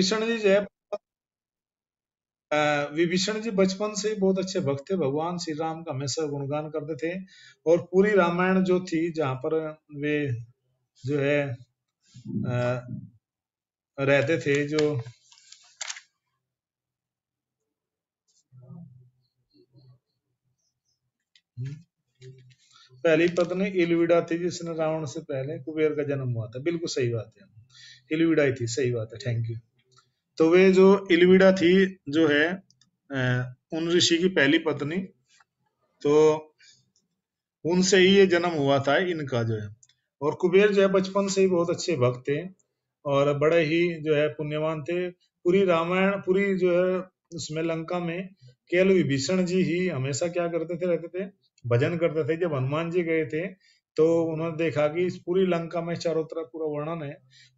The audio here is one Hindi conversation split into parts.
विभीषण जी जो है विभीषण जी बचपन से ही बहुत अच्छे भक्त थे, भगवान श्री राम का हमेशा गुणगान करते थे। और पूरी रामायण जो थी जहाँ पर वे जो है रहते थे, जो पहली पत्नी इलविडा थी जिसने रावण से पहले कुबेर का जन्म हुआ था। बिल्कुल सही बात है, इलविडा ही थी, सही बात है, थैंक यू। तो वे जो इलविडा थी जो है उन ऋषि की पहली पत्नी, तो उनसे ही ये जन्म हुआ था इनका जो है। और कुबेर जो है बचपन से ही बहुत अच्छे भक्त थे और बड़े ही जो है पुण्यवान थे। पूरी रामायण पूरी जो है उसमें लंका में केवल विभीषण जी ही हमेशा क्या करते थे, रहते थे, भजन करते थे। जब हनुमान जी गए थे तो उन्होंने देखा कि इस पूरी लंका में चारों तरफ पूरा वर्णन है,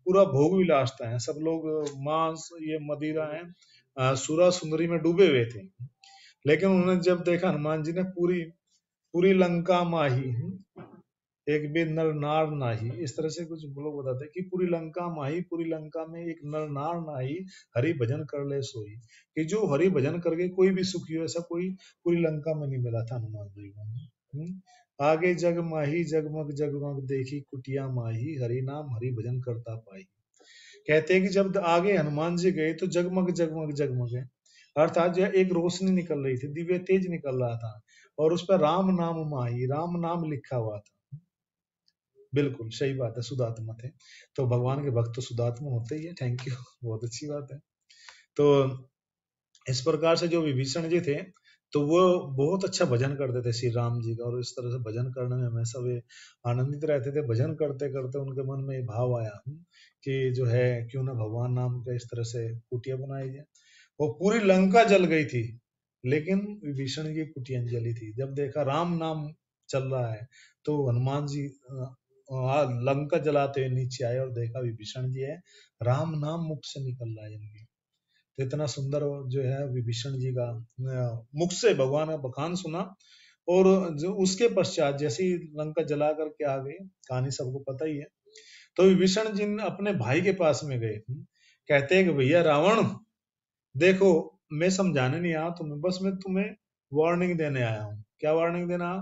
पूरा भोग विलासता है, सब लोग मांस ये मदिरा है, सुरा सुंदरी में डूबे हुए थे। लेकिन उन्होंने जब देखा हनुमान जी ने पूरी पूरी लंका माही, एक भी नर नार नाही, इस तरह से कुछ लोग बताते हैं कि पूरी लंका माही, पूरी लंका में एक नर नार नाही, हरि भजन कर ले सोई। कि जो हरि भजन करके कोई भी सुखी हो, ऐसा कोई पूरी लंका में नहीं मिला था हनुमान जी को। आगे जग माही जगमग जगमग देखी कुटिया माही, हरि नाम हरि भजन करता पाई। कहते हैं कि जब आगे हनुमान जी गए तो जगमग जगमग जगमग है, अर्थात जो है एक रोशनी निकल रही थी, दिव्य तेज निकल रहा था, और उस पर राम नाम माही, राम नाम लिखा हुआ था। बिल्कुल सही बात है, शुद्धात्मा थे। तो भगवान के भक्त तो शुद्धात्मा होते ही है, थैंक यू, बहुत अच्छी बात है। तो इस प्रकार से जो विभीषण जी थे, तो वो बहुत अच्छा भजन करते थे श्री राम जी का, और इस तरह से भजन करने में हमेशा वे आनंदित रहते थे। भजन करते करते उनके मन में ये भाव आया कि जो है क्यों ना भगवान नाम का इस तरह से कुटिया बनाई जाए। वो पूरी लंका जल गई थी, लेकिन विभीषण की कुटिया नहीं जली थी। जब देखा राम नाम चल रहा है, तो हनुमान जी लंका जलाते हुए नीचे आए और देखा विभीषण जी है, राम नाम मुख से निकल रहा है इनके। तो इतना सुंदर जो है विभीषण जी का मुख से भगवान का बखान सुना। और जो उसके पश्चात जैसे ही लंका जला करके आ गए, कहानी सबको पता ही है, तो विभीषण जी अपने भाई के पास में गए। कहते हैं कि भैया रावण, देखो मैं समझाने नहीं आया तुम्हें, बस मैं तुम्हें वार्निंग देने आया हूँ। क्या वार्निंग देना?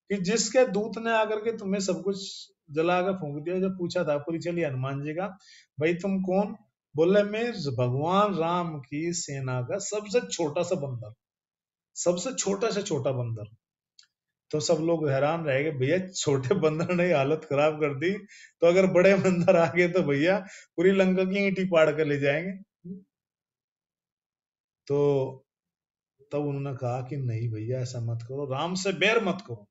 कि जिसके दूत ने आकर के तुम्हें सब कुछ जला कर फूंक दिया, जब पूछा था पूरी चली हनुमान जी का, भाई तुम कौन? बोले मैं भगवान राम की सेना का सबसे छोटा सा बंदर, सबसे छोटा से छोटा बंदर। तो सब लोग हैरान रह गए, भैया छोटे बंदर ने हालत खराब कर दी, तो अगर बड़े बंदर आ गए तो भैया पूरी लंका की ईंटी पाड़ कर ले जाएंगे। तो तब उन्होंने कहा कि नहीं भैया ऐसा मत करो, राम से बैर मत करो।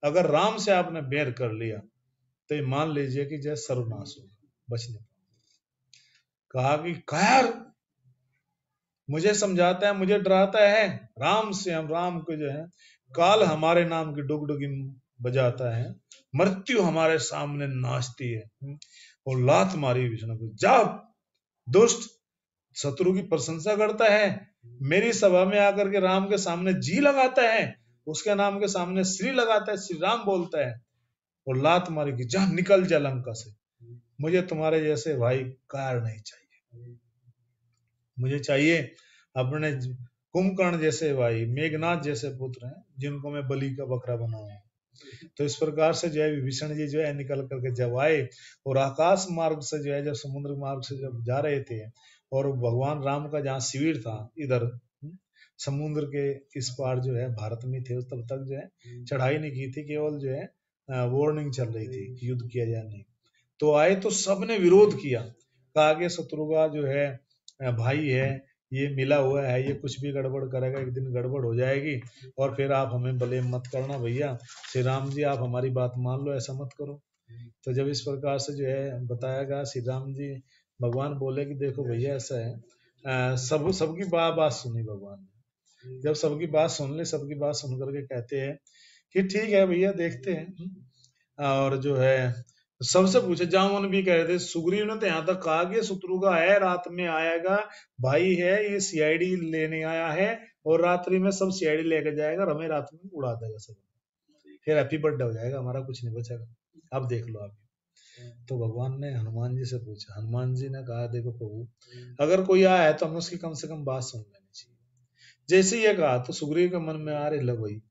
अगर राम से आपने बैर कर लिया तो ये मान लीजिए कि जैसे सर्वनाश होगा, बचने। कहा कि खैर मुझे समझाता है, मुझे डराता है, राम से हम राम को जो है काल हमारे नाम की डुगडुगी बजाता है, मृत्यु हमारे सामने नाचती है। और लात मारी विष्णु को, जा दुष्ट, शत्रु की प्रशंसा करता है, मेरी सभा में आकर के राम के सामने जी लगाता है, उसके नाम के सामने श्री लगाता है, श्री राम बोलता है, और लात मारी कि जा निकल जा लंका से। मुझे तुम्हारे जैसे भाई कार नहीं चाहिए, मुझे चाहिए अपने कुंभकर्ण जैसे भाई, मेघनाथ जैसे पुत्र हैं जिनको मैं बलि का बकरा बनाऊं। तो इस प्रकार से जो है विभीषण जी जो है निकल करके जब आए, और आकाश मार्ग से जो है जब समुद्र मार्ग से जब जा रहे थे, और भगवान राम का जहाँ शिविर था इधर समुद्र के इस पार जो है भारत में थे, तब तक जो है चढ़ाई नहीं की थी, केवल जो है वार्निंग चल रही थी कि युद्ध किया जाए नहीं। तो आए तो सबने विरोध किया, कहा कि शत्रु का जो है भाई है, ये मिला हुआ है, ये कुछ भी गड़बड़ करेगा, एक दिन गड़बड़ हो जाएगी, और फिर आप हमें ब्लेम मत करना भैया, श्री राम जी आप हमारी बात मान लो, ऐसा मत करो। तो जब इस प्रकार से जो है बताया गया, श्री राम जी भगवान बोले कि देखो भैया ऐसा है, सबकी बात सुनी भगवान ने। जब सबकी बात सुन ले, सबकी बात सुन करके कहते हैं कि ठीक है भैया देखते हैं। और जो है सबसे पूछे, जामुन भी कह रहे थे, सुग्रीव ने तो यहाँ तक कहा कि शत्रु का है, रात में आएगा, भाई है, ये सीआईडी लेने आया है, और रात्रि में सब सीआईडी लेकर जाएगा और हमें रात में उड़ा देगा सब, फिर हैप्पी बर्थडे हो जाएगा हमारा, कुछ नहीं बचेगा। अब देख लो आप। तो भगवान ने हनुमान जी से पूछा। हनुमान जी ने कहा देखो प्रभु, अगर कोई आया है तो हमें उसकी कम से कम बात सुन लेनी चाहिए। जैसे ये कहा तो सुग्रीव के मन में आ रही, लो भाई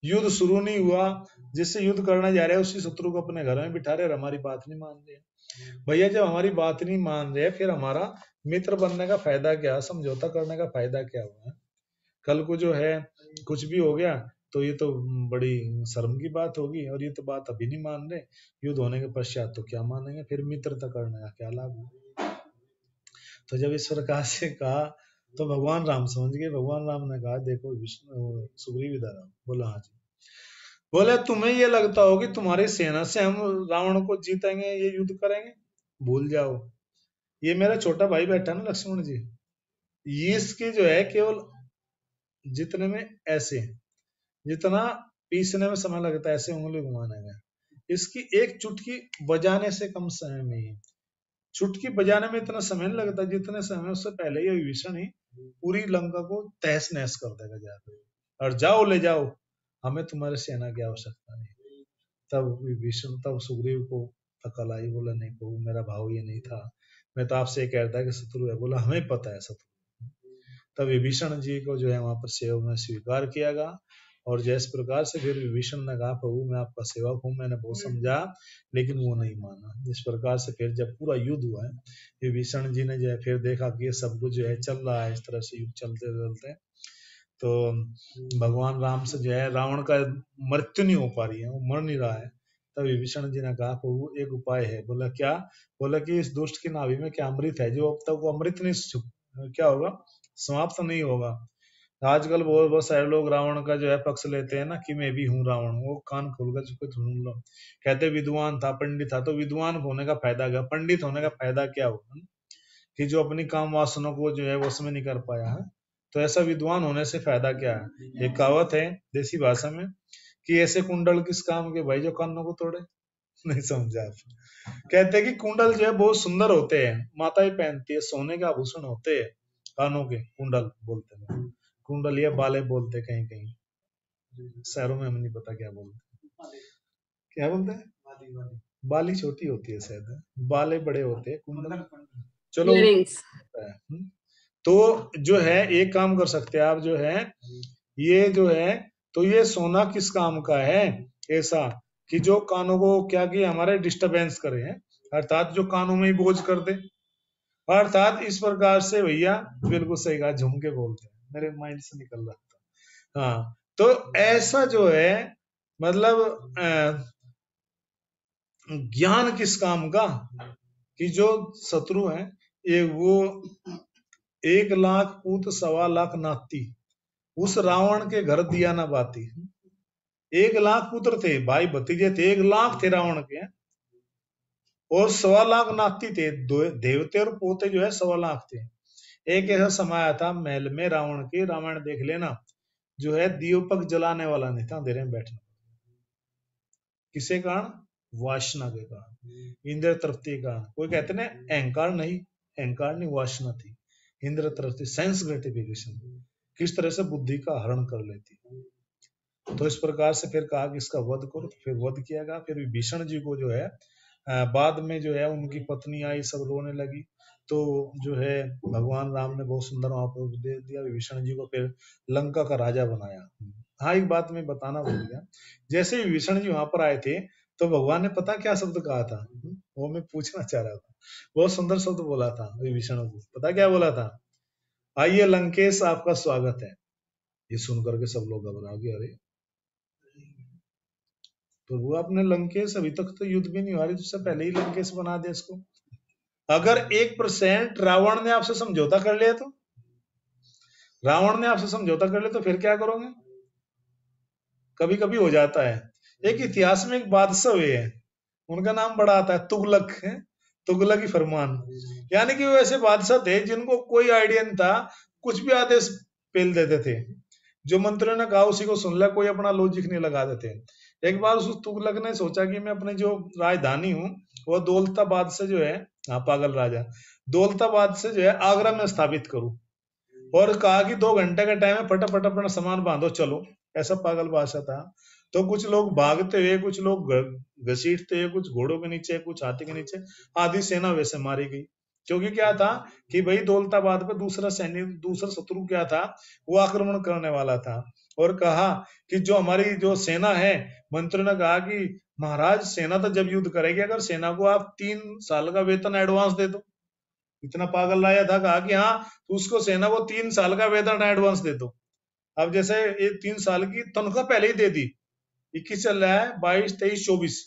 युद्ध शुरू नहीं हुआ, जिससे युद्ध करने जा रहे हैं उसी शत्रु को अपने घर में बिठा रहे और हमारी बात नहीं मान रहे। भैया जब हमारी बात नहीं मान रहे फिर हमारा मित्र बनने का फायदा क्या, समझौता करने का फायदा क्या हुआ? कल को जो है कुछ भी हो गया तो ये तो बड़ी शर्म की बात होगी, और ये तो बात अभी नहीं मान रहे, युद्ध होने के पश्चात तो क्या मानेंगे, फिर मित्रता करने का क्या लाभ हुआ? तो जब इस प्रकार से कहा तो भगवान राम समझ गए। भगवान राम ने कहा देखो विष्णु सुग्रीव इधर आओ। बोला हाँ जी। बोले तुम्हें ये लगता हो कि तुम्हारी सेना से हम रावण को जीतेंगे, ये युद्ध करेंगे? भूल जाओ, ये मेरा छोटा भाई बैठा ना लक्ष्मण जी, ये इसके जो है केवल जितने में ऐसे जितना पीसने में समय लगता है ऐसे उंगली घुमाने में, इसकी एक चुटकी बजाने से कम समय में ही, चुटकी बजाने में इतना समय नहीं लगता जितने समय उससे पहले ये विभीषण ही पूरी लंका को तहस नहस कर देगा जाकर। और जाओ ले जाओ, हमें तुम्हारी सेना की आवश्यकता नहीं। तब विभीषण, तब सुग्रीव को अकल आई। बोला नहीं प्रभु, मेरा भाव ये नहीं था, मैं तो आपसे कह रहा था कि शत्रु है। बोला हमें पता है शत्रु। तब विभीषण जी को जो है वहां पर सेवक में स्वीकार किया गया। और जिस प्रकार से फिर विभीषण ने कहा प्रभु मैं आपका सेवक हूँ, मैंने बहुत समझा लेकिन वो नहीं माना। जिस प्रकार से फिर जब पूरा युद्ध हुआ है, विभीषण जी ने जो है फिर देखा कि ये सब कुछ जो है चल रहा है, इस तरह से युद्ध चलते चलते तो भगवान राम से जो है रावण का मृत्यु नहीं हो पा रही है, वो मर नहीं रहा है। तब विभीषण जी ने कहा प्रभु एक उपाय है। बोला क्या? बोला कि इस दुष्ट की नाभि में क्या अमृत है जो अब तक वो अमृत नहीं क्या होगा, समाप्त नहीं होगा। आजकल बहुत बहुत सारे लोग रावण का जो है पक्ष लेते हैं ना कि मैं भी हूँ रावण, वो कान खोलकर उसको ढूंढ लो। कहते विद्वान था, पंडित था, तो विद्वान होने का फायदा क्या, पंडित होने का फायदा क्या होगा कि जो अपनी काम वासना को जो है वश में नहीं कर पाया है, तो ऐसा विद्वान होने से फायदा क्या है? एक कहावत है देसी भाषा में कि ऐसे कुंडल किस काम के भाई जो कानों को तोड़े। नहीं समझा आप? कहते हैं कि कुंडल जो है बहुत सुंदर होते हैं, माताएं पहनती है, सोने के आभूषण होते हैं, कानों के कुंडल बोलते हैं। कुंडल या बाले बोलते हैं, कहीं कहीं शहरों में हम नहीं पता क्या बोलते, क्या बोलते हैं? बाली छोटी होती है शायद, बाले बड़े होते हैं, कुंडल चलो इयरिंग्स। तो जो है एक काम कर सकते हैं आप, जो है ये जो है तो ये सोना किस काम का है? ऐसा कि जो कानों को क्या कि हमारे डिस्टरबेंस करे हैं, अर्थात जो कानों में ही बोझ कर दे। अर्थात इस प्रकार से भैया बिल्कुल सही कहा, झूम के बोलते हैं, मेरे माइंड से निकल रहा था। हाँ तो ऐसा जो है मतलब ज्ञान किस काम का कि जो शत्रु है ये वो 1,00,000 पूत 1,25,00,000 नाती, उस रावण के घर दिया ना बाती। 1,00,000 पुत्र थे, भाई भतीजे थे, 1,00,000 थे रावण के, और 1,25,00,000 नाती थे, देवते और पोते जो है 1,25,00,000 थे। एक ऐसा समय आया था महल में रावण के, रामायण देख लेना, जो है दीपक जलाने वाला नहीं था, अंधेरे में बैठना। किसे कारण? वासना के कारण, इंद्र तृप्ति के कारण। कोई कहते ना अहंकार नहीं, अहंकार नहीं, वासना थी, इंद्र तृप्ति, सेंस ग्रेटिफिकेशन, किस तरह से बुद्धि का हरण कर लेती। तो इस प्रकार से फिर कहा कि इसका वध करो, तो फिर वध किया गया। फिर विभीषण जी को जो है बाद में जो है उनकी पत्नी आई, सब रोने लगी, तो जो है भगवान राम ने बहुत सुंदर वहां पर उपदेश दिया, विभीषण जी को फिर लंका का राजा बनाया। हाँ एक बात मैं बताना भूल गया, जैसे विभीषण जी वहां पर आए थे तो भगवान ने पता क्या शब्द कहा था, वो मैं पूछना चाह रहा था। बहुत सुंदर शब्द बोला था विभीषण को, पता क्या बोला था? आइए लंकेश आपका स्वागत है। ये सुनकर के सब लोग घबरा गए, अरे तो वो अपने लंकेश, अभी तक तो युद्ध भी नहीं हुआ, उससे पहले ही लंकेश बना दे इसको। अगर 1% रावण ने आपसे समझौता कर लिया तो, रावण ने आपसे समझौता कर लिया तो फिर क्या करोगे? कभी कभी हो जाता है। एक इतिहास में एक बादशाह हुए हैं, उनका नाम बड़ा आता है, तुगलक है, तुगलक ही फरमान। यानी कि वो ऐसे बादशाह थे जिनको कोई आइडिया नहीं था, कुछ भी आदेश पेल देते थे, जो मंत्रियों ने कहा उसी को सुन लिया, कोई अपना लॉजिक नहीं लगाते थे। एक बार उस तुगलक ने सोचा कि मैं अपने जो राजधानी हूँ वो दौलताबाद से जो है, हाँ पागल राजा, दौलताबाद से जो है आगरा में स्थापित करूं, और कहा कि 2 घंटे का टाइम है, फटाफट अपना सामान बांधो चलो, ऐसा पागल बादशाह था। तो कुछ लोग भागते हुए, कुछ लोग घसीटते हुए, कुछ घोड़ों के नीचे, कुछ हाथी के नीचे, आधी सेना वैसे मारी गई। क्योंकि क्या था कि भाई दौलताबाद पे दूसरा सैनिक, दूसरा शत्रु क्या था, वो आक्रमण करने वाला था। और कहा कि जो हमारी जो सेना है, मंत्री ने कहा कि महाराज सेना तो जब युद्ध करेगी अगर सेना को आप 3 साल का वेतन एडवांस दे दो। इतना पागल लाया था, कहा कि हाँ उसको सेना को 3 साल का वेतन एडवांस दे दो। अब जैसे ये 3 साल की तनख्वाह पहले ही दे दी, 21 चल रहा है, 22, 23, 24,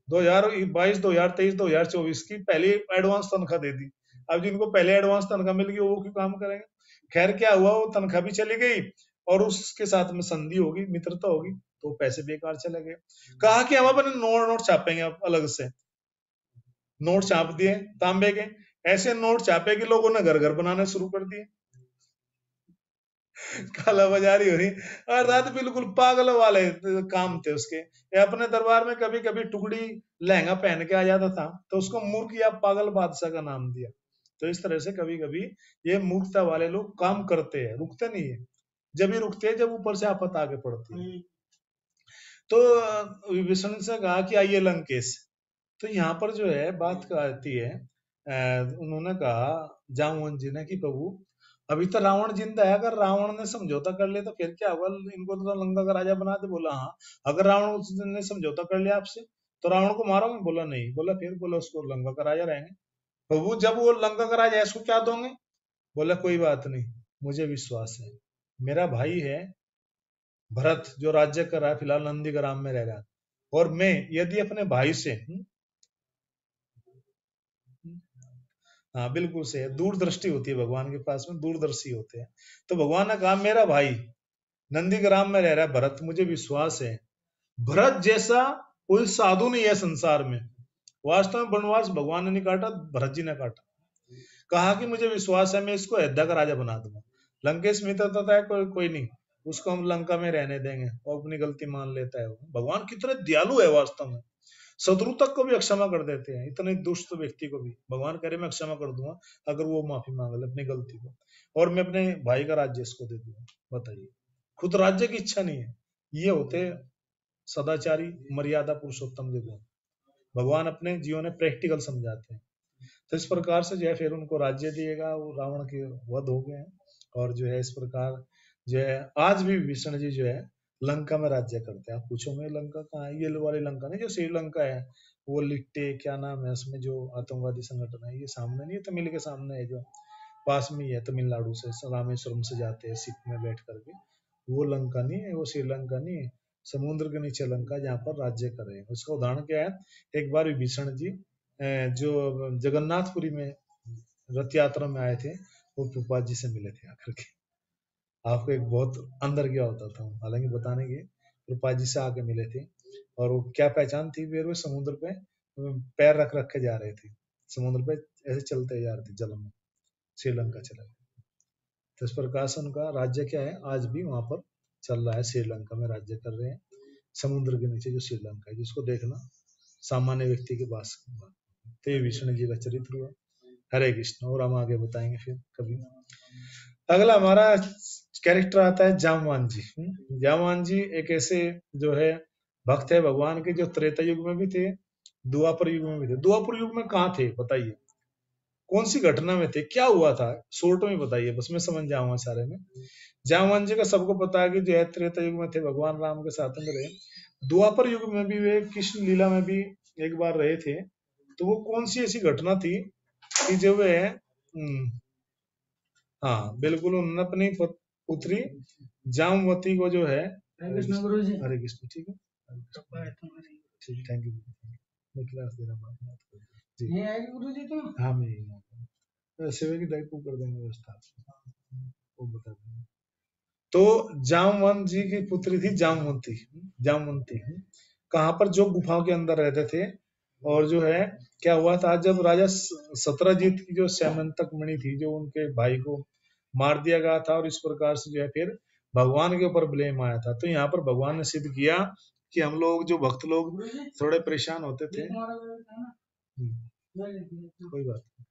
2022, 2023, 2024 की पहले एडवांस तनख्वाह दे दी। अब जिनको पहले एडवांस तनख्वाह मिल गई वो क्यों काम करेंगे। खैर क्या हुआ, वो तनख्वाह भी चली गई और उसके साथ में संधि होगी, मित्रता होगी, तो पैसे बेकार चले गए। कहा कि हम अपने नोट छापेंगे अलग से, नोट छाप दिए तांबे के, ऐसे नोट छापे कि लोगों ने घर घर बनाने शुरू कर दिए। काला बाजारी हो रही, अर्थात बिल्कुल पागल वाले काम थे उसके। ये अपने दरबार में कभी कभी टुकड़ी लहंगा पहन के आ जाता था, तो उसको मूर्ख या पागल बादशाह का नाम दिया। तो इस तरह से कभी कभी ये मूर्खता वाले लोग काम करते हैं, रुकते नहीं है। जब ही रुकते हैं जब ऊपर से आफत आगे पड़ती है। तो विभीषण से कहा कि आइए लंकेश। तो यहाँ पर जो है बात आती है, उन्होंने कहा जामवन जी ने कि प्रभु अभी तो रावण जिंदा है, अगर रावण ने समझौता कर लिया तो फिर क्या होगा, इनको तो लंका का राजा बना दे। बोला हाँ, अगर रावण ने समझौता कर लिया आपसे तो रावण को मारोगे। बोला नहीं। बोला फिर, बोला उसको लंका का राजा रहेंगे। प्रभु जब वो लंका का राजा है उसको क्या दोगे। बोला कोई बात नहीं, मुझे विश्वास है, मेरा भाई है भरत जो राज्य कर रहा है, फिलहाल नंदी ग्राम में रह रहा है, और मैं यदि अपने भाई से हाँ बिल्कुल सही है, दूरदृष्टि होती है भगवान के पास में, दूरदर्शी होते हैं। तो भगवान ने कहा मेरा भाई नंदीग्राम में रह रहा है भरत, मुझे विश्वास है भरत जैसा कोई साधु नहीं है संसार में। वास्तव में वनवास भगवान ने नहीं काटा, भरत जी ने काटा। कहा कि मुझे विश्वास है मैं इसको अयोध्या का राजा बना दूंगा। लंकेश मित्रता है कोई नहीं, उसको हम लंका में रहने देंगे, और अपनी गलती मान लेता है। वो भगवान कितने दयालु है वास्तव में, शत्रु तक को भी अक्षमा कर देते हैं, इतने दुष्ट व्यक्ति को भी भगवान करे मैं क्षमा कर दूंगा अगर वो माफी मांग ले अपनी गलती को, और मैं अपने भाई का राज्य इसको दे दूंगा। बताइए, खुद राज्य की इच्छा नहीं है। ये होते सदाचारी मर्यादा पुरुषोत्तम देखो, भगवान अपने जीवन में प्रैक्टिकल समझाते हैं। तो इस प्रकार से जो है फिर उनको राज्य दिएगा, वो रावण के वध हो गए हैं। और जो है इस प्रकार जो है आज भी विष्णु जी जो है लंका में राज्य करते हैं। आप पूछोगे लंका कहाँ है, ये वाली लंका नहीं जो श्रीलंका है, वो लिट्टे क्या नाम है उसमें जो आतंकवादी संगठन है, ये सामने नहीं है, तमिल के सामने है, जो पास में ही है, तमिलनाडु से रामेश्वरम से जाते हैं शिप में बैठ करके, वो लंका नहीं है, वो श्रीलंका नहीं है, समुद्र के नीचे लंका जहाँ पर राज्य कर रहे हैं। उसका उदाहरण क्या है, एक बार विभीषण जी जो जगन्नाथपुरी में रथ यात्रा में आए थे, वो प्रभुपाद जी से मिले थे आकर के। आपको एक बहुत अंदर गया होता था, हालांकि बताने के, प्रभुपाद जी से आके मिले थे। और वो क्या पहचान थी, वे समुद्र पे पैर रख रख के जा रहे थे, समुद्र पे ऐसे चलते जा रहे थे जल में, श्रीलंका चला गया। तो इस प्रकार से उनका राज्य क्या है आज भी वहां पर चल रहा है, श्रीलंका में राज्य कर रहे हैं, समुद्र के नीचे जो श्रीलंका है, जिसको देखना सामान्य व्यक्ति के पास। तो ये विष्णु जी का चरित्र हुआ। हरे कृष्ण। और हम आगे बताएंगे फिर कभी। अगला हमारा कैरेक्टर आता है जामवान जी। जामवान जी एक ऐसे जो है भक्त है भगवान के, जो त्रेता युग में भी थे, द्वापर युग में भी थे। द्वापर युग में कहाँ थे बताइए, कौन सी घटना में थे, क्या हुआ था, शॉर्ट में बताइए, बस मैं समझ जाऊंगा सारे में। जामवान जी का सबको पता है कि जो है त्रेता युग में थे, भगवान राम के साथ में रहे। द्वापर युग में भी वे कृष्ण लीला में भी एक बार रहे थे। तो वो कौन सी ऐसी घटना थी कि जो वे हाँ बिल्कुल, उन्होंने अपनी पुत्री जामवती को जो है, हरे कृष्ण गुरु जी, हरे कृष्ण, ठीक है ठीक, थैंक यू, मैं क्लास दे रहा हूँ जी, नहीं आएगी गुरु जी तुम, हाँ मैं यही सेवा की दायित्व कर देंगे व्यवस्था, वो बता देंगे। तो जामवंत जी की पुत्री थी जामवंती। जामवंती कहाँ पर, जो गुफाओं के अंदर रहते थे। और जो है क्या हुआ था, जब राजा सत्रजीत की जो सैमंतक मणि थी, जो उनके भाई को मार दिया गया था, और इस प्रकार से जो है फिर भगवान के ऊपर ब्लेम आया था। तो यहाँ पर भगवान ने सिद्ध किया कि हम लोग जो भक्त लोग थोड़े परेशान होते थे, कोई बात नहीं।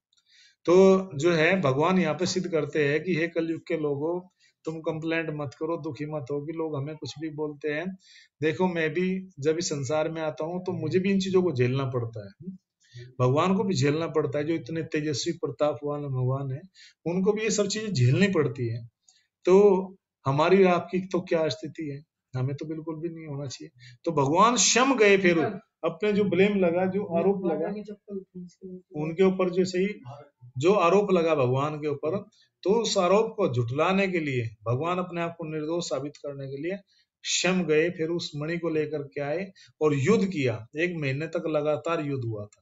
तो जो है भगवान यहाँ पे सिद्ध करते हैं कि हे कलयुग के लोगों, तुम कंप्लेंट मत करो, दुखी मत हो कि लोग हमें कुछ भी बोलते हैं। देखो मैं भी जब इस संसार में आता हूँ तो मुझे भी इन चीजों को झेलना पड़ता है। भगवान को भी झेलना पड़ता है, जो इतने तेजस्वी प्रतापवान भगवान है उनको भी ये सब चीजें झेलनी पड़ती है। तो हमारी और आपकी तो क्या स्थिति है, हमें तो बिल्कुल भी नहीं होना चाहिए। तो भगवान क्षम गए, फिर अपने जो ब्लेम लगा, जो आरोप लगा उनके ऊपर, जो सही जो आरोप लगा भगवान के ऊपर, तो उस आरोप को झुटलाने के लिए, भगवान अपने आप को निर्दोष साबित करने के लिए क्षम गए, फिर उस मणि को लेकर के आए और युद्ध किया। 1 महीने तक लगातार युद्ध हुआ था।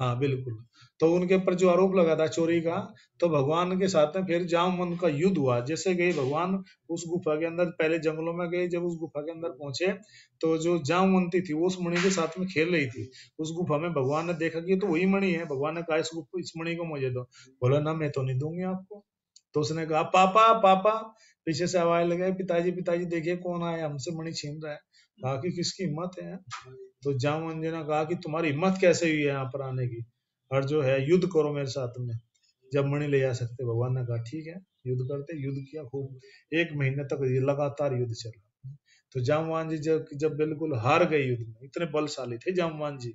हाँ बिल्कुल। तो उनके ऊपर जो आरोप लगा था चोरी का, तो भगवान के साथ में फिर जामवंत का युद्ध हुआ। जैसे गए भगवान उस गुफा के अंदर, पहले जंगलों में गए, जब उस गुफा के अंदर पहुंचे तो जो जामवंती थी वो उस मणि के साथ में खेल रही थी उस गुफा में। भगवान ने देखा कि तो वही मणि है। भगवान ने कहा इस मणि को मुझे दो। बोला ना, मैं तो नहीं दूंगी आपको। तो उसने कहा पापा पापा, पीछे से आवाज लगाई, पिताजी पिताजी देखिए कौन आया, हमसे मणि छीन रहा है। कहा कि किसकी हिम्मत है। तो जामवंत जी ने कहा कि तुम्हारी हिम्मत कैसे हुई है यहाँ पर आने की, और जो है युद्ध करो मेरे साथ में, जब मणि ले जा सकते। भगवान ने कहा ठीक है युद्ध करते। युद्ध किया खूब, 1 महीने तक ये लगातार युद्ध चला। तो जामवान जी जब जब बिल्कुल हार गए युद्ध में, इतने बलशाली थे जामवान जी,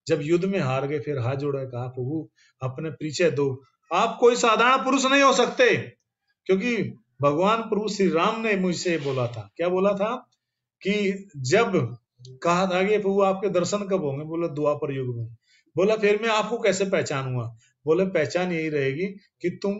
जब युद्ध में हार गए, फिर हाथ जोड़ा, कहा प्रभु अपने परिचय दो, आप कोई साधारण पुरुष नहीं हो सकते। क्योंकि भगवान प्रभु श्री राम ने मुझसे बोला था, क्या बोला था कि जब कहा था कि प्रभु आपके दर्शन कब होंगे, बोला द्वापर युग में। बोला फिर मैं आपको कैसे पहचानूंगा। बोले पहचान यही रहेगी कि तुम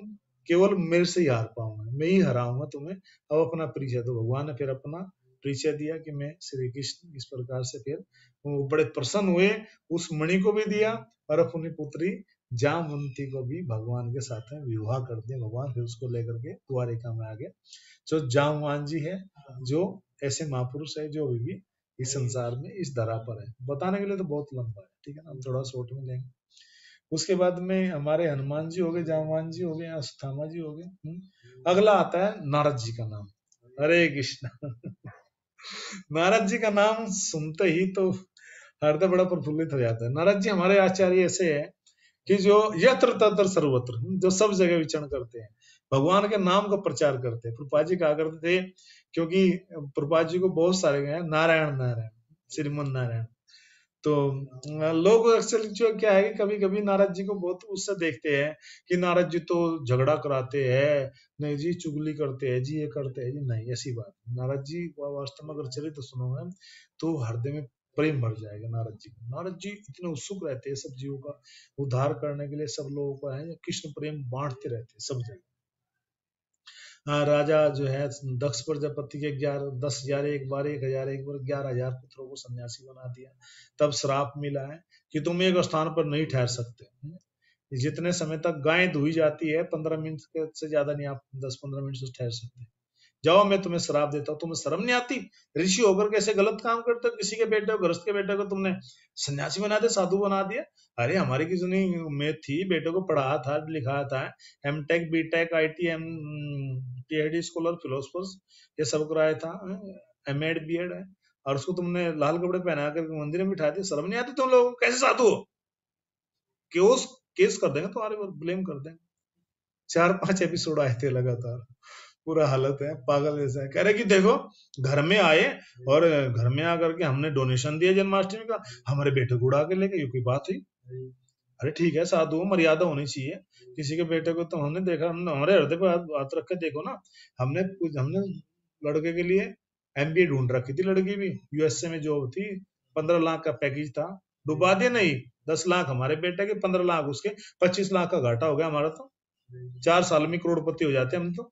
केवल मेरे से ही हार पाओगे, मैं ही हराऊंगा तुम्हें। अब अपना परिचय दो। भगवान ने फिर अपना परिचय दिया कि मैं श्री कृष्ण। इस प्रकार से फिर वो बड़े प्रसन्न हुए, उस मणि को भी दिया और अपनी पुत्री जामवंती को भी भगवान के साथ में विवाह कर दिया। भगवान फिर उसको लेकर के द्वारिका में आ गए। जो जामवान जी है, जो ऐसे महापुरुष है जो अभी भी इस संसार में इस धरा पर है। बताने के लिए तो बहुत लंबा है, ठीक है ना, हम थोड़ा शॉर्ट में लेंगे। उसके बाद में हमारे हनुमान जी हो गए, जामवान जी हो गए, अश्वत्थामा जी हो गए। अगला आता है नारद जी का नाम। हरे कृष्ण। नारद जी का नाम सुनते ही तो हृदय बड़ा प्रफुल्लित हो जाता है। नारद जी हमारे आचार्य ऐसे है कि जो यत्र तत्र सर्वत्र, जो सब जगह विचरण करते हैं, भगवान के नाम का प्रचार करते हैं। प्रभुपाद जी कहा करते थे, क्योंकि प्रभुपाद जी को बहुत सारे हैं नारायण नारायण, श्रीमन नारायण। तो लोग अक्सर जो क्या है कि कभी कभी नारद जी को बहुत उससे देखते हैं कि नारद जी तो झगड़ा कराते हैं, नहीं जी चुगली करते हैं जी, ये करते हैं जी। नहीं, ऐसी बात नहीं। नारद जी वास्तव में अगर चरित्र सुनोगे तो हृदय में प्रेम भर जाएगा नारद जी को। नारद जी इतने उत्सुक रहते हैं सब जीवों का उद्धार करने के लिए, सब लोगों का है कृष्ण प्रेम बांटते रहते हैं सब जगह। राजा जो है दक्ष प्रजापति के 10,000 एक बार, 1,000 एक बार, 11,000 पुत्रों को सन्यासी बना दिया। तब श्राप मिला है कि तुम एक स्थान पर नहीं ठहर सकते। जितने समय तक गाय दुही जाती है 15 मिनट से ज्यादा नहीं, आप 10-15 मिनट से ठहर सकते। जाओ मैं तुम्हें श्राप देता हूँ। तुम्हें शर्म नहीं आती? ऋषि होकर कैसे गलत काम करते हो? किसी के बेटे को, गृहस्थ के बेटे को तुमने सन्यासी बना दिया, साधु बना दिया। अरे हमारी किसी में थी, बेटे को पढ़ाया था, लिखाया था, MTech BTech ITM PhD scholar philosophers ये सब कराया था, एमएड बीएड है, और उसको तुमने लाल कपड़े पहना कर मंदिर में बिठा दिया। शर्म नहीं आती तुम लोगों को? कैसे साधु हो? केस केस कर देंगे तुम्हारे ऊपर, ब्लेम कर देंगे। 4-5 एपिसोड आए थे लगातार, पूरा हालत है पागल जैसा है। कह रहे कि देखो घर में आए और घर में आकर के हमने डोनेशन दिया जन्माष्टमी का, हमारे बेटे को उड़ा के लेके, ये कोई बात हुई? अरे ठीक है साधु, मर्यादा होनी चाहिए। किसी के बेटे को तो हमने देखा, हमने हमारे हृदय पर हाथ रख के देखो ना। हमने लड़के के लिए एमबीए ढूंढ रखी थी, लड़की भी यूएसए में जॉब थी, 15 लाख का पैकेज था, डुबा दिया। नहीं, 10 लाख हमारे बेटे के, 15 लाख उसके, 25 लाख का घाटा हो गया हमारा। तो 4 साल में करोड़पति हो जाते हम तो।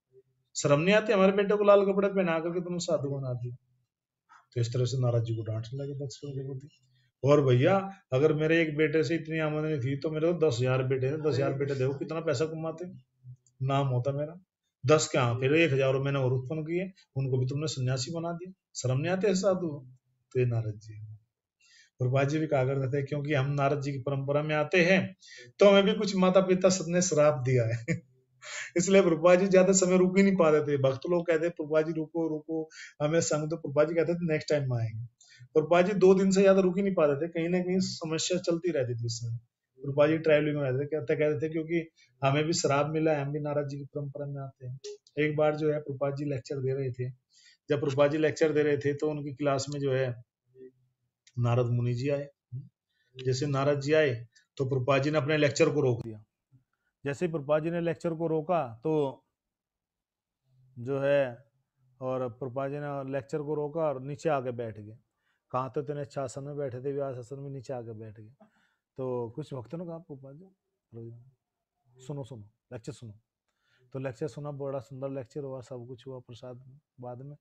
शर्म नहीं आती? हमारे बेटे को लाल कपड़े पहना करके तुम साधु बना दिया। तो इस तरह से नारद जी को डांटने लगे दक्ष प्रजापति। और भैया अगर मेरे एक बेटे से इतनी आमदनी थी तो मेरे को 10,000 बेटे थे, 10,000 बेटे देखो कितना पैसा कमाते, नाम होता मेरा। 10 क्या, फिर 1,000 मैंने और उत्पन्न किए, उनको भी तुमने सन्यासी बना दिया। शर्म नहीं आते साधु? तो ये नारद जी। और बाजी भी कहा करते थे, क्योंकि हम नारद जी की परंपरा में आते हैं तो हमें भी कुछ माता पिता ने श्राप दिया है। इसलिए प्रभुपा जी ज्यादा समय रुक ही नहीं पाते थे। भक्त लोग कहते प्रभुपा जी रुको रुको हमें संग, तो प्रभुपा जी कहते थे नेक्स्ट टाइम आएंगे। प्रभुपा जी 2 दिन से ज्यादा रुक ही नहीं पाते थे, कहीं ना कहीं समस्या चलती रहती थी उस समय। रूपा जी ट्रैवलिंग में रहते थे, कहते थे क्योंकि हमें भी श्राप मिला है, हम भी नारद जी की परंपरा में आते हैं। एक बार जो है प्रभुपाद जी लेक्चर दे रहे थे, जब प्रभुपाद जी लेक्चर दे रहे थे तो उनकी क्लास में जो है नारद मुनि जी आए। जैसे नारद जी आए तो प्रभुपाद जी ने अपने लेक्चर को रोक दिया। जैसे प्रभुपाद जी ने लेक्चर को रोका तो जो है, और प्रभुपाद जी ने लेक्चर को रोका और नीचे आके बैठ गए। कहाँ तो इतने अच्छा आसन में बैठे थे, व्यास आसन में, नीचे आके बैठ गए। तो कुछ भक्तों ने कहा प्रभुपाद जी सुनो सुनो लेक्चर सुनो। तो लेक्चर सुना, बड़ा सुंदर लेक्चर हुआ, सब कुछ हुआ, प्रसाद बाद में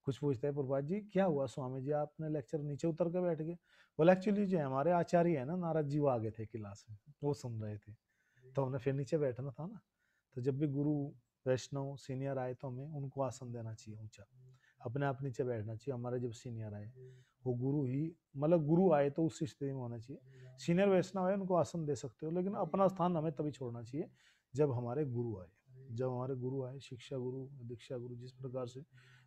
कुछ पूछते हैं प्रभुपाद जी क्या हुआ स्वामी जी, आपने लेक्चर नीचे उतर के बैठ गए। बोला एक्चुअली जो हमारे आचार्य है ना नारद जी, वो आगे थे क्लास में, वो सुन रहे थे, तो हमने फिर नीचे बैठना था ना। तो जब भी गुरु वैष्णव सीनियर आए तो हमें उनको आसन देना चाहिए ऊंचा, अपने आप नीचे बैठना चाहिए। हमारे जब सीनियर आए, वो गुरु ही, मतलब गुरु आए तो उस स्थिति में होना चाहिए। सीनियर वैष्णव आए उनको आसन दे सकते हो, लेकिन अपना स्थान हमें तभी छोड़ना चाहिए जब हमारे गुरु आए। जब हमारे गुरु आए, शिक्षा गुरु, दीक्षा गुरु, जिस प्रकार से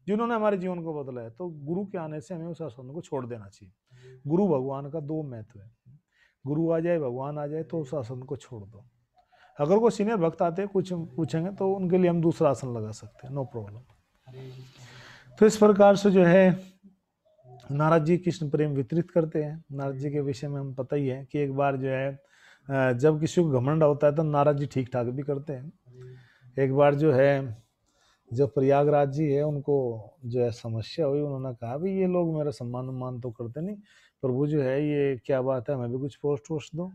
जिन्होंने हमारे जीवन को बदला है, तो गुरु के आने से हमें उस आसन को छोड़ देना चाहिए। गुरु भगवान का दो महत्व है, गुरु आ जाए, भगवान आ जाए, तो उस आसन को छोड़ दो। अगर कोई सीनियर भक्त आते हैं कुछ पूछेंगे तो उनके लिए हम दूसरा आसन लगा सकते हैं, नो प्रॉब्लम। तो इस प्रकार से जो है नारद जी कृष्ण प्रेम वितरित करते हैं। नारद जी के विषय में हम पता ही है कि एक बार जो है जब किसी को घमंड होता है तो नारद जी ठीक ठाक भी करते हैं। एक बार जो है जो प्रयागराज जी है उनको जो है समस्या हुई, उन्होंने कहा भी ये लोग मेरा सम्मान तो करते नहीं, प्रभु जो है ये क्या बात है, हमें भी कुछ पोस्ट वोस्ट दो।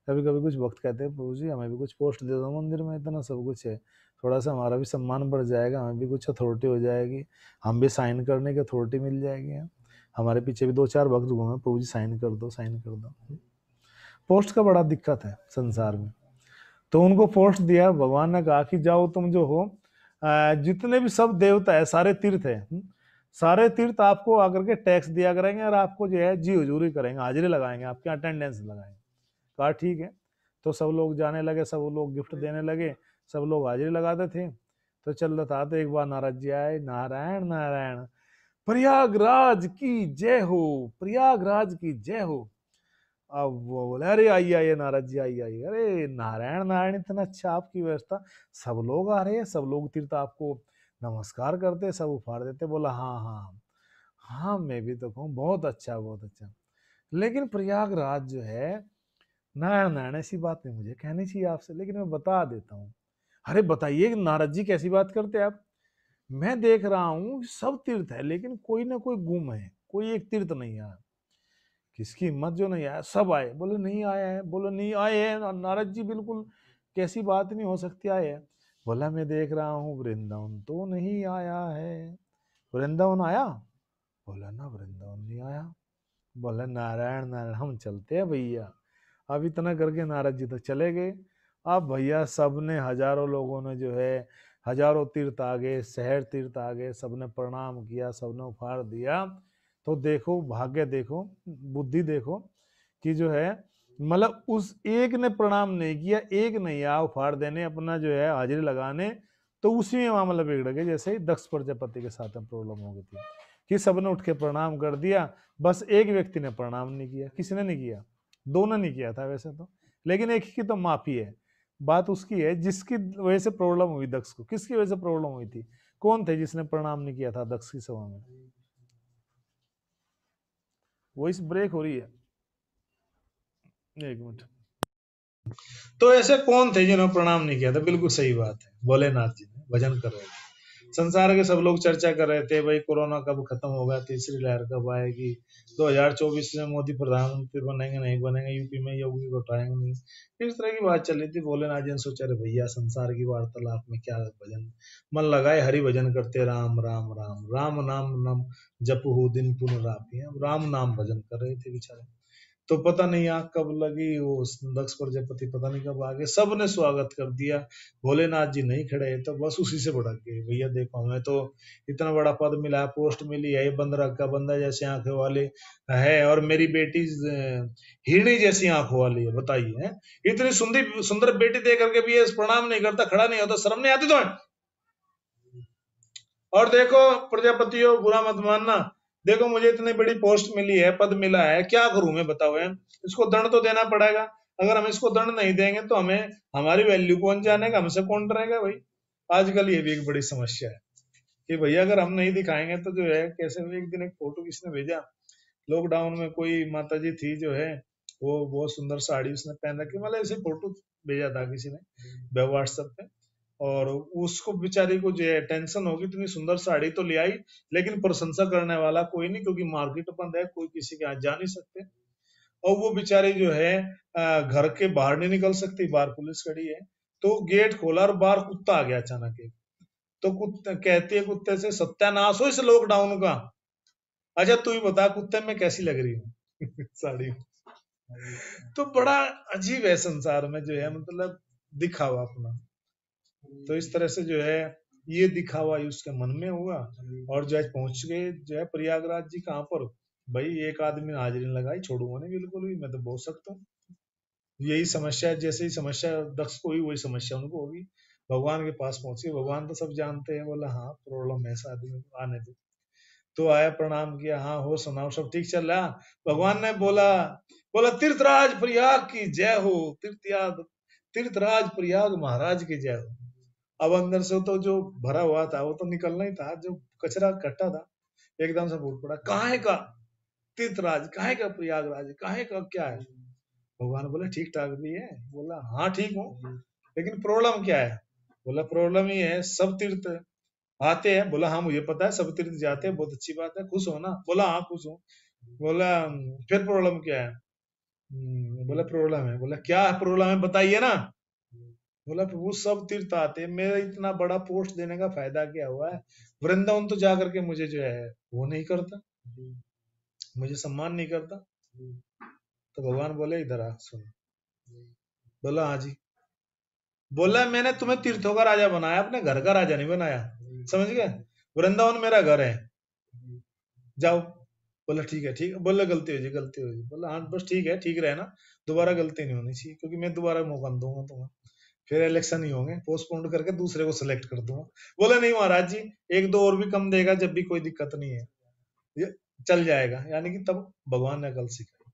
कभी कभी कुछ भक्त कहते हैं प्रभु जी हमें भी कुछ पोस्ट दे दो, मंदिर में इतना सब कुछ है, थोड़ा सा हमारा भी सम्मान बढ़ जाएगा, हमें भी कुछ अथॉरिटी हो जाएगी, हम भी साइन करने की अथॉरिटी मिल जाएगी, हमारे पीछे भी दो चार भक्त घूमे, प्रभु जी साइन कर दो, साइन कर दो। पोस्ट का बड़ा दिक्कत है संसार में। तो उनको पोस्ट दिया, भगवान ने कहा कि जाओ तुम जो हो जितने भी सब देवता है, सारे तीर्थ है, सारे तीर्थ आपको आकर के टैक्स दिया करेंगे और आपको जो है जी हजूरी करेंगे, हाजिरी लगाएंगे, आपके अटेंडेंस लगाएंगे। कहा ठीक है। तो सब लोग जाने लगे, सब लोग गिफ्ट देने लगे, सब लोग हाजिरी लगाते थे। तो चल रहा था, तो एक बार नारद जी आए, नारायण नारायण, प्रयागराज की जय हो, प्रयागराज की जय हो। अब वो बोले अरे आइए आइए नारद जी आइए आइए, अरे नारायण नारायण, इतना अच्छा आपकी व्यवस्था, सब लोग आ रहे हैं, सब लोग तीर्थ आपको नमस्कार करते, सब उपहार देते। बोला हाँ हाँ हाँ, मैं भी तो कहूँ बहुत अच्छा बहुत अच्छा, लेकिन प्रयागराज जो है, नारायण नारायण ऐसी बात नहीं मुझे कहनी चाहिए आपसे, लेकिन मैं बता देता हूँ। अरे बताइए नारद जी कैसी बात करते आप, मैं देख रहा हूँ सब तीर्थ है लेकिन कोई ना कोई गुम है, कोई एक तीर्थ नहीं आया, किसकी हिम्मत जो नहीं आया, सब आए। बोले नहीं आया है, बोले नहीं आए हैं नारद जी, बिल्कुल कैसी बात नहीं हो सकती आए है। बोला मैं देख रहा हूँ वृंदावन तो नहीं आया है, वृंदावन आया, बोला ना वृंदावन नहीं आया। बोला नारायण नारायण हम चलते हैं भैया। अब इतना करके नारद जी तो चले गए। अब भैया सबने, हजारों लोगों ने जो है, हजारों तीर्थ आ गए, शहर तीर्थ आ गए, सबने प्रणाम किया, सबने उपहार दिया। तो देखो भाग्य देखो, बुद्धि देखो कि जो है, मतलब उस एक ने प्रणाम नहीं किया, एक नहीं आया उपहार देने, अपना जो है हाजिरी लगाने, तो उसी में मामला बिगड़ गया, जैसे ही दक्ष प्रजापति के साथ में प्रॉब्लम हो गई थी कि सबने उठ के प्रणाम कर दिया, बस एक व्यक्ति ने प्रणाम नहीं किया। किसने नहीं किया? दोनों नहीं किया था वैसे तो, लेकिन एक की तो माफी है। बात उसकी है जिसकी वजह से प्रॉब्लम हुई दक्ष को। किसकी वजह से प्रॉब्लम हुई थी? कौन थे जिसने प्रणाम नहीं किया था दक्ष की सभा में? वो इस ब्रेक हो रही है, एक मिनट। तो ऐसे कौन थे जिन्होंने प्रणाम नहीं किया था? बिल्कुल सही बात है, भोलेनाथ जी ने भजन कर रहे थे। संसार के सब लोग चर्चा कर रहे थे भाई कोरोना कब खत्म होगा, तीसरी लहर कब आएगी, 2024 में मोदी प्रधानमंत्री बनेंगे नहीं बनेंगे, यूपी में योगी को उठाएंगे नहीं, इस तरह की बात चल रही थी। भोलेनाथ जी ने सोचा अरे भैया संसार की वार्तालाप में क्या भजन, मन लगाए हरि भजन करते, राम राम राम राम नाम नाम जपहु दिन पुनरापि। राम नाम भजन कर रहे थे बेचारे। तो पता नहीं आग कब लगी, वो दक्ष प्रजापति पता नहीं कब आ गए, सबने स्वागत कर दिया। भोलेनाथ जी नहीं खड़े तो बस उसी से भड़क गए, भैया देखो हमें तो इतना बड़ा पद मिला है, पोस्ट मिली है, ये बंदर का बंदा जैसे आंखें वाले है, और मेरी बेटी हिरणी जैसी आंखों वाली है, बताइए है? इतनी सुंदर सुंदर बेटी दे करके भी ये प्रणाम नहीं करता, खड़ा नहीं होता, शर्म नहीं आती तो? और देखो प्रजापतियों, बुरा मत मानना, देखो मुझे इतनी बड़ी पोस्ट मिली है, पद मिला है, क्या करूं मैं बताओ? इसको दंड तो देना पड़ेगा। अगर हम इसको दंड नहीं देंगे तो हमें हमारी वैल्यू कौन जानेगा, हमसे कौन डरेगा भाई। आजकल ये भी एक बड़ी समस्या है कि भैया अगर हम नहीं दिखाएंगे तो जो है कैसे। एक दिन एक फोटो किसने भेजा, लॉकडाउन में कोई माता जी थी जो है, वो बहुत सुंदर साड़ी उसने पहन रखी, मतलब ऐसे फोटो भेजा था किसी ने व्हाट्सएप पे। और उसको बेचारी को जो है टेंशन होगी, इतनी सुंदर साड़ी तो ले आई लेकिन प्रशंसा करने वाला कोई नहीं, क्योंकि मार्केट बंद है, कोई किसी के यहाँ जा नहीं सकते। और वो बेचारी जो है घर के बाहर नहीं निकल सकती, बाहर पुलिस खड़ी है। तो गेट खोला और बाहर कुत्ता आ गया अचानक एक। तो कुत्ते कहती है कुत्ते से, सत्यानाश हो इस लॉकडाउन का। अच्छा तू ही बता कुत्ते में कैसी लग रही हूँ साड़ी। तो बड़ा अजीब है संसार में जो है, मतलब दिखावा अपना। तो इस तरह से जो है ये दिखावा ही उसके मन में हुआ। और जो है पहुंच गए जो है प्रयागराज जी कहाँ पर, भाई एक आदमी ने हाजिरी नहीं लगाई, छोड़ूंगा नहीं बिल्कुल भी, मैं तो बहुत सख्त हूँ। यही समस्या है, जैसे ही समस्या दक्ष को हुई वही समस्या उनको होगी। भगवान के पास पहुंचे, भगवान तो सब जानते हैं, बोला हाँ प्रॉब्लम है ऐसा, आदमी को आने दो। तो आया, प्रणाम किया, हाँ हो सुनाओ सब ठीक चल रहा। भगवान ने बोला, बोला तीर्थराज प्रयाग की जय हो, तीर्थराज प्रयाग महाराज की जय हो। अब अंदर से तो जो भरा हुआ था वो तो निकलना ही था, जो कचरा इकट्ठा था एकदम से फूट पड़ा, काहे का तीर्थराज, काहे का प्रयागराज, काहे का क्या है। भगवान बोले ठीक ठाक भी है। बोला हाँ ठीक हूँ, लेकिन प्रॉब्लम क्या है। बोला प्रॉब्लम ये है सब तीर्थ आते हैं। बोला हाँ मुझे पता है सब तीर्थ जाते हैं, बहुत अच्छी बात है, खुश हो ना। बोला हाँ खुश हूँ। बोला फिर प्रॉब्लम क्या है। बोला प्रॉब्लम है। बोला क्या प्रॉब्लम है बताइए ना। बोला प्रभु सब तीर्थ आते हैं, मेरा इतना बड़ा पोस्ट देने का फायदा क्या हुआ है। वृंदावन तो जाकर के मुझे जो है वो नहीं करता, मुझे सम्मान नहीं करता। तो भगवान बोले इधर आ सुन। बोला हाँ जी। बोला मैंने तुम्हें तीर्थों का राजा बनाया, अपने घर का राजा नहीं बनाया, समझ गए। वृंदावन मेरा घर है, जाओ। बोला ठीक है ठीक है। बोला गलती हो जी गलती हो जी। बोला हाँ बस ठीक है, ठीक रहे ना, दोबारा गलती नहीं होनी चाहिए, क्योंकि मैं दोबारा मौका नहीं दूंगा तुम्हें, फिर इलेक्शन ही होंगे, पोस्टपोन करके दूसरे को सिलेक्ट कर दूंगा। बोला नहीं महाराज जी, एक दो और भी कम देगा जब भी कोई दिक्कत नहीं है, ये चल जाएगा। यानी कि तब भगवान ने अकल सिखाई।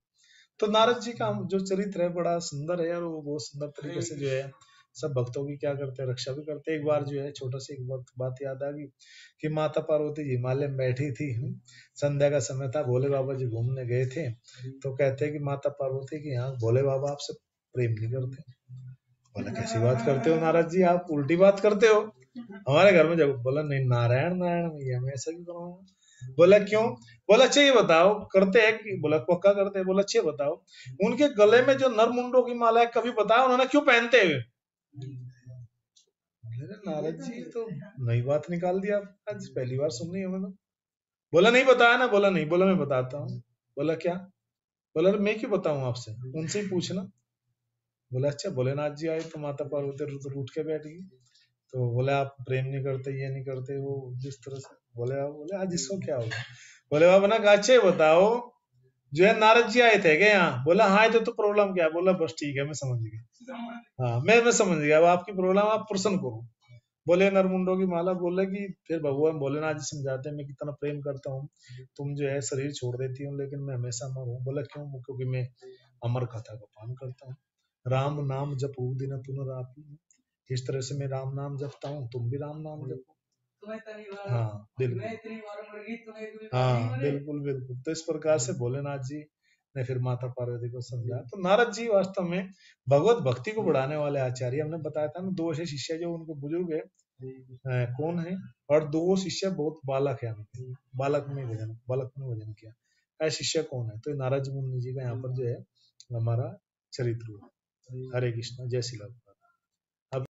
तो नारद जी का जो चरित्र है बड़ा सुंदर है, और वो बहुत सुंदर तरीके से जो है सब भक्तों की क्या करते हैं, रक्षा भी करते हैं। एक बार जो है छोटा सी एक बात याद आ गई कि माता पार्वती जी हिमालय में बैठी थी, संध्या का समय था, भोले बाबा जी घूमने गए थे। तो कहते हैं कि माता पार्वती की यहाँ भोले बाबा आपसे प्रेम नहीं करते। बोला कैसी बात करते हो नारद जी, आप उल्टी बात करते हो, हमारे घर में जब। बोला नहीं नारायण नारायण भैया मैं ऐसा क्यों करूंगा। बोला क्यों। बोला अच्छा ये बताओ करते हैं कि। बोला पक्का करते हैं। बोला अच्छा बताओ उनके गले में जो नरमुंडों की माला है कभी बताया उन्होंने क्यों पहनते हुए। बोले नारद जी तो नई बात निकाल दिया, आज पहली बार सुन रही हूँ मैंने। बोला नहीं बताया ना। बोला नहीं। बोला मैं बताता हूँ। बोला क्या। बोला मैं क्यों बताऊं आपसे, उनसे ही पूछना। बोला अच्छा भोलेनाथ जी आए तो माता पार्वती रूठ के बैठ गई। तो बोले आप प्रेम नहीं करते, ये नहीं करते, वो जिस तरह से। बोले आज इसको क्या होगा। बोले बाबा ना कहा अच्छा बताओ जो है नारद जी आए थे क्या यहाँ। बोला हाँ तो प्रॉब्लम क्या है। बोला बस ठीक है मैं समझ गया, हाँ मैं समझ गया, अब आपकी प्रॉब्लम आप प्रश्न करो। बोले नरमुंडों की माला। बोले कि फिर भगवान भोलेनाथ जी समझाते हैं मैं कितना प्रेम करता हूँ, तुम जो है शरीर छोड़ देती हो लेकिन मैं हमेशा अमर हूँ। बोला क्यों। क्योंकि मैं अमर कथा का पान करता हूँ, राम नाम जपू दिन पुनरापी। इस तरह से मैं राम नाम जपता हूँ, तुम भी राम नाम जपो। हाँ बिल्कुल, हाँ बिल्कुल बिल्कुल। तो इस प्रकार से भोलेनाथ जी ने फिर माता पार्वती को समझा। तो नारद जी वास्तव में भगवत भक्ति को बढ़ाने वाले आचार्य। हमने बताया था ना दो ऐसे शिष्य जो उनके बुजुर्ग है, कौन है, और दो शिष्य बहुत बालक है, बालक में भजन किया। ऐसे शिष्य कौन है, तो नारद मुनि जी का यहाँ पर जो है हमारा चरित्र हुआ। हरे कृष्ण, जय श्री राम।